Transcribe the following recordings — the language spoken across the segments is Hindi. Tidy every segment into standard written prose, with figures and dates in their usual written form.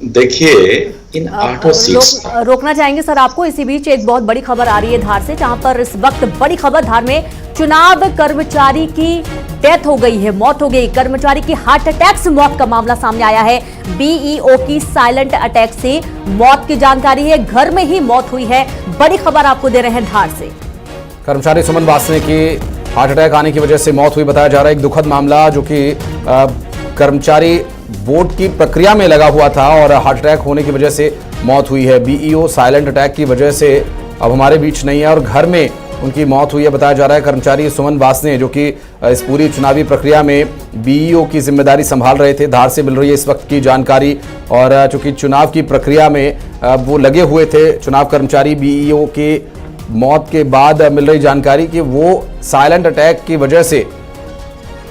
देखिए, इन 8 सीट्स रोकना चाहेंगे सर आपको। इसी बीच एक बहुत बड़ी खबर आ रही है धार से, जहां पर इस वक्त बड़ी खबर, धार में चुनाव कर्मचारी की डेथ हो गई है, मौत हो गई। कर्मचारी की हार्ट अटैक से मौत का मामला सामने आया है। बीईओ की साइलेंट अटैक से मौत की जानकारी है, घर में ही मौत हुई है। बड़ी खबर आपको दे रहे हैं धार से। कर्मचारी सुमन वासने की हार्ट अटैक आने की वजह से मौत हुई बताया जा रहा है। एक दुखद मामला, जो कि कर्मचारी वोट की प्रक्रिया में लगा हुआ था और हार्ट अटैक होने की वजह से मौत हुई है। बीईओ साइलेंट अटैक की वजह से अब हमारे बीच नहीं है और घर में उनकी मौत हुई है बताया जा रहा है। कर्मचारी सुमन वासने, जो कि इस पूरी चुनावी प्रक्रिया में बीईओ की जिम्मेदारी संभाल रहे थे। धार से मिल रही है इस वक्त की जानकारी। और चूंकि चुनाव की प्रक्रिया में वो लगे हुए थे चुनाव कर्मचारी, बीईओ के मौत के बाद मिल रही जानकारी कि वो साइलेंट अटैक की वजह से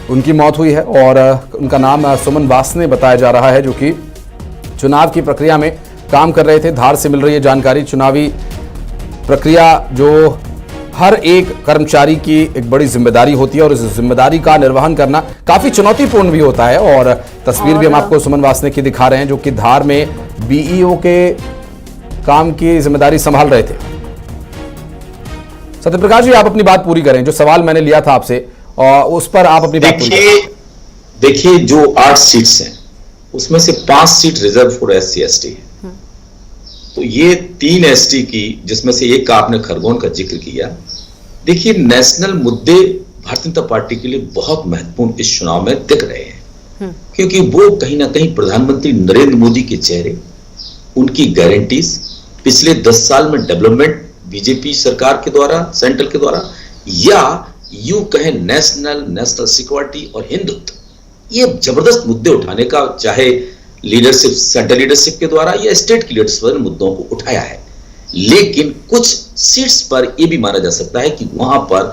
उनकी मौत हुई है। और उनका नाम सुमन वासने बताया जा रहा है, जो कि चुनाव की प्रक्रिया में काम कर रहे थे। धार से मिल रही है जानकारी। चुनावी प्रक्रिया जो हर एक कर्मचारी की एक बड़ी जिम्मेदारी होती है और इस जिम्मेदारी का निर्वहन करना काफी चुनौतीपूर्ण भी होता है। और तस्वीर भी हम आपको सुमन वासने की दिखा रहे हैं, जो कि धार में बीईओ के काम की जिम्मेदारी संभाल रहे थे। सत्यप्रकाश जी, आप अपनी बात पूरी करें। जो सवाल मैंने लिया था आपसे और उस पर आप अपनी बात पूरी करें। देखिए, जो 8 सीट्स हैं उसमें से 5 seat reserve for SC ST है। तो ये 3 ST की, जिसमें से एक का आपने खरगोन का जिक्र किया। देखिए, नेशनल मुद्दे भारतीय जनता पार्टी के लिए बहुत महत्वपूर्ण इस चुनाव में दिख रहे हैं, क्योंकि वो कहीं ना कहीं प्रधानमंत्री नरेंद्र मोदी के चेहरे, उनकी गारंटीज, पिछले 10 साल में डेवलपमेंट बीजेपी सरकार के द्वारा, सेंट्रल के द्वारा, या यूं कहें नेशनल सिक्योरिटी और हिंदुत्व, ये जबरदस्त मुद्दे उठाने का, चाहे लीडरशिप, सेंट्रल लीडरशिप के द्वारा या स्टेट की लीडरशिप ने मुद्दों को उठाया है। लेकिन कुछ सीट्स पर यह भी माना जा सकता है कि वहां पर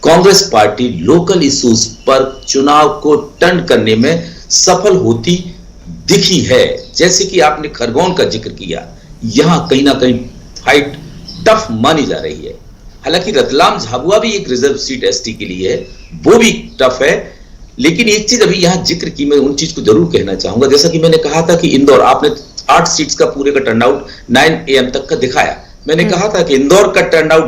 कांग्रेस पार्टी लोकल इश्यूज पर चुनाव को टर्न करने में सफल होती दिखी है। जैसे कि आपने खरगोन का जिक्र किया, यहां कहीं ना कहीं फाइट टफ मानी जा रही है। हालांकि रतलाम झाबुआ भी एक रिजर्व सीट ST के लिए है, वो भी टफ है। लेकिन एक चीज अभी यहां जिक्र की, मैं उन चीज को जरूर कहना चाहूंगा। जैसा कि मैंने कहा था कि इंदौर, आपने 8 सीट्स का पूरे का टर्नआउट 9 AM तक का दिखाया। मैंने कहा था कि इंदौर का टर्नआउट